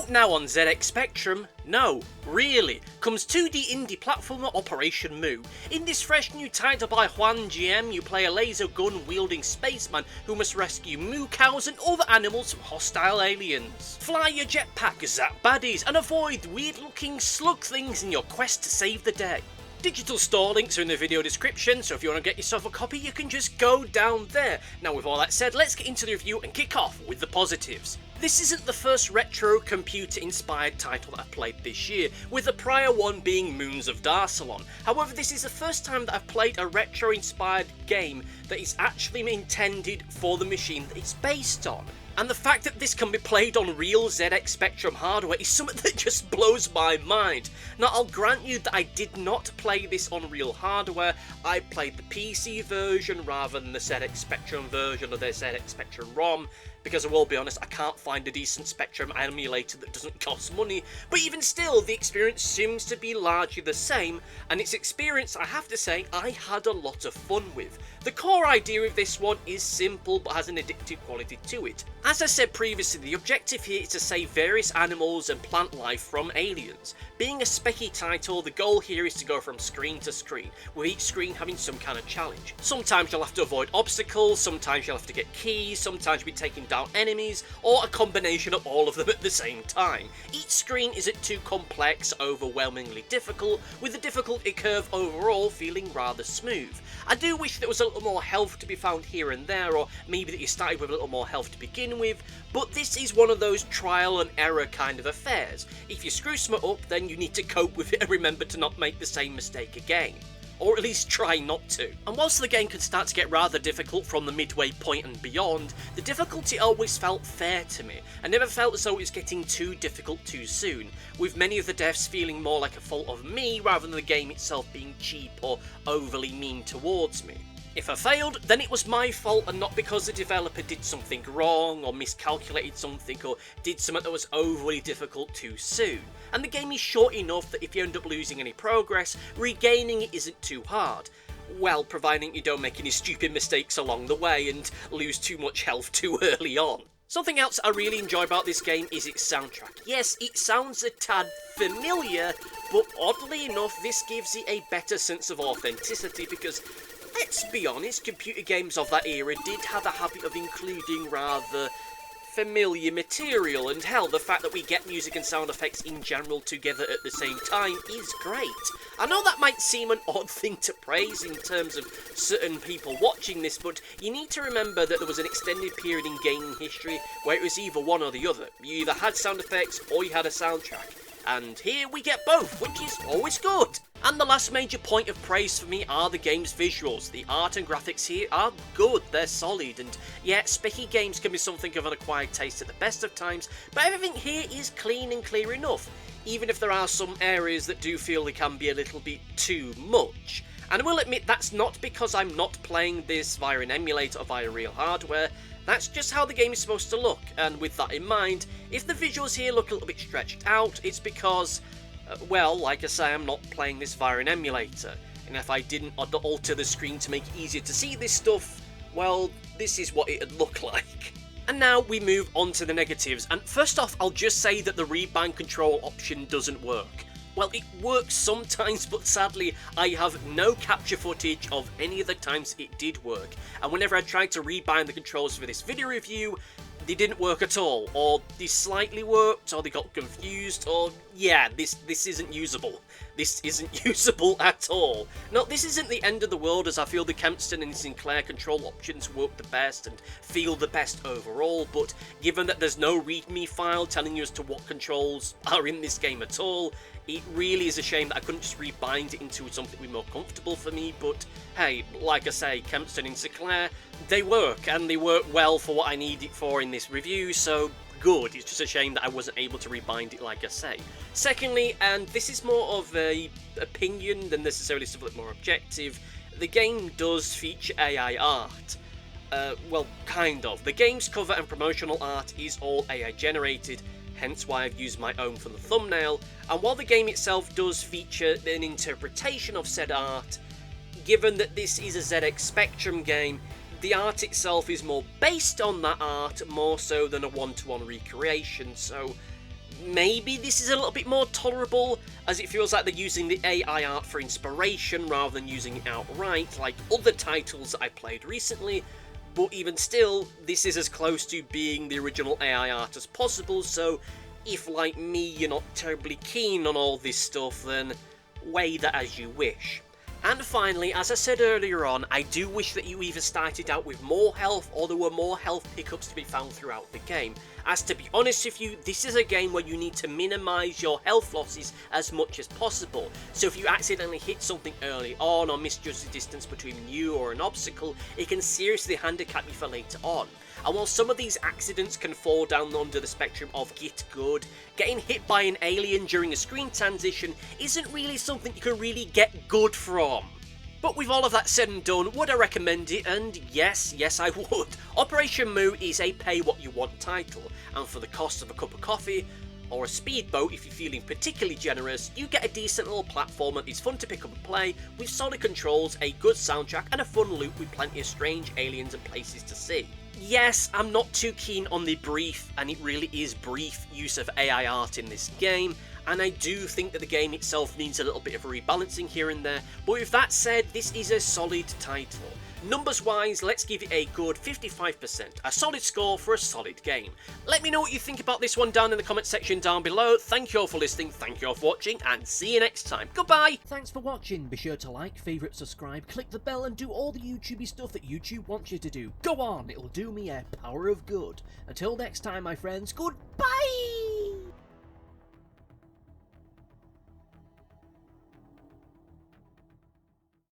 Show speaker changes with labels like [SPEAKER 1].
[SPEAKER 1] Up now on ZX Spectrum, no, really, comes 2D indie platformer Operation Moo. In this fresh new title by Juan GM, you play a laser gun wielding spaceman who must rescue moo cows and other animals from hostile aliens. Fly your jetpack, zap baddies, and avoid weird looking slug things in your quest to save the day. Digital store links are in the video description, so if you want to get yourself a copy, you can just go down there. Now with all that said, let's get into the review and kick off with the positives. This isn't the first retro computer-inspired title that I've played this year, with the prior one being Moons of Darsalon. However, this is the first time that I've played a retro-inspired game that is actually intended for the machine that it's based on. And the fact that this can be played on real ZX Spectrum hardware is something that just blows my mind. Now, I'll grant you that I did not play this on real hardware. I played the PC version rather than the ZX Spectrum version of the ZX Spectrum ROM, because I will be honest, I can't find a decent Spectrum emulator that doesn't cost money. But even still, the experience seems to be largely the same, and its experience, I have to say, I had a lot of fun with. The core idea of this one is simple but has an addictive quality to it. As I said previously, the objective here is to save various animals and plant life from aliens. Being a specky title, the goal here is to go from screen to screen, with each screen having some kind of challenge. Sometimes you'll have to avoid obstacles, sometimes you'll have to get keys, sometimes you'll be taking down enemies, or a combination of all of them at the same time. Each screen isn't too complex, overwhelmingly difficult, with the difficulty curve overall feeling rather smooth. I do wish there was a little more health to be found here and there, or maybe that you started with a little more health to begin with, but this is one of those trial and error kind of affairs. If you screw something up, then you need to cope with it and remember to not make the same mistake again. Or at least try not to. And whilst the game can start to get rather difficult from the midway point and beyond, the difficulty always felt fair to me. I never felt as though it was getting too difficult too soon, with many of the deaths feeling more like a fault of me rather than the game itself being cheap or overly mean towards me. If I failed, then it was my fault and not because the developer did something wrong or miscalculated something or did something that was overly difficult too soon. And the game is short enough that if you end up losing any progress, regaining it isn't too hard. Well, providing you don't make any stupid mistakes along the way and lose too much health too early on. Something else I really enjoy about this game is its soundtrack. Yes, it sounds a tad familiar, but oddly enough, this gives it a better sense of authenticity because, let's be honest, computer games of that era did have a habit of including rather familiar material, and hell, the fact that we get music and sound effects in general together at the same time is great. I know that might seem an odd thing to praise in terms of certain people watching this, but you need to remember that there was an extended period in gaming history where it was either one or the other. You either had sound effects or you had a soundtrack. And here we get both, which is always good. And the last major point of praise for me are the game's visuals. The art and graphics here are good, they're solid, and yeah, specky games can be something of an acquired taste at the best of times, but everything here is clean and clear enough, even if there are some areas that do feel they can be a little bit too much. And I will admit that's not because I'm not playing this via an emulator or via real hardware. That's just how the game is supposed to look, and with that in mind, if the visuals here look a little bit stretched out, it's because, well, like I say, I'm not playing this via an emulator, and if I didn't alter the screen to make it easier to see this stuff, well, this is what it'd look like. And now we move on to the negatives, and first off, I'll just say that the rebind control option doesn't work. Well, it works sometimes, but sadly, I have no capture footage of any of the times it did work. And whenever I tried to rebind the controls for this video review, they didn't work at all, or they slightly worked, or they got confused, or yeah, this isn't usable. This isn't usable at all. Now, this isn't the end of the world, as I feel the Kempston and Sinclair control options work the best and feel the best overall, but given that there's no readme file telling you as to what controls are in this game at all, it really is a shame that I couldn't just rebind it into something more comfortable for me, but hey, like I say, Kempston and Sinclair, they work, and they work well for what I need it for in this review, so good. It's just a shame that I wasn't able to rebind it like I say. Secondly, and this is more of a opinion than necessarily something more objective, the game does feature AI art. Well, kind of. The game's cover and promotional art is all AI generated, hence why I've used my own for the thumbnail, and while the game itself does feature an interpretation of said art, given that this is a ZX Spectrum game, the art itself is more based on that art more so than a one-to-one recreation, so maybe this is a little bit more tolerable, as it feels like they're using the AI art for inspiration rather than using it outright, like other titles that I played recently, but even still, this is as close to being the original AI art as possible, so if, like me, you're not terribly keen on all this stuff, then weigh that as you wish. And finally, as I said earlier on, I do wish that you either started out with more health or there were more health pickups to be found throughout the game. As to be honest with you, this is a game where you need to minimise your health losses as much as possible. So if you accidentally hit something early on or misjudge the distance between you or an obstacle, it can seriously handicap you for later on. And while some of these accidents can fall down under the spectrum of get good, getting hit by an alien during a screen transition isn't really something you can really get good from. But with all of that said and done, would I recommend it? And yes, I would. Operation Moo is a pay what you want title, and for the cost of a cup of coffee, or a speedboat if you're feeling particularly generous, you get a decent little platform that is fun to pick up and play, with solid controls, a good soundtrack, and a fun loop with plenty of strange aliens and places to see. Yes, I'm not too keen on the brief, and it really is brief, use of AI art in this game, and I do think that the game itself needs a little bit of rebalancing here and there, but with that said, this is a solid title. Numbers wise, let's give it a good 55%, a solid score for a solid game. Let me know what you think about this one down in the comment section down below. Thank you all for listening, thank you all for watching, and see you next time. Goodbye!
[SPEAKER 2] Thanks for watching. Be sure to like, favourite, subscribe, click the bell and do all the YouTubey stuff that YouTube wants you to do. Go on, it'll do me a power of good. Until next time, my friends, goodbye!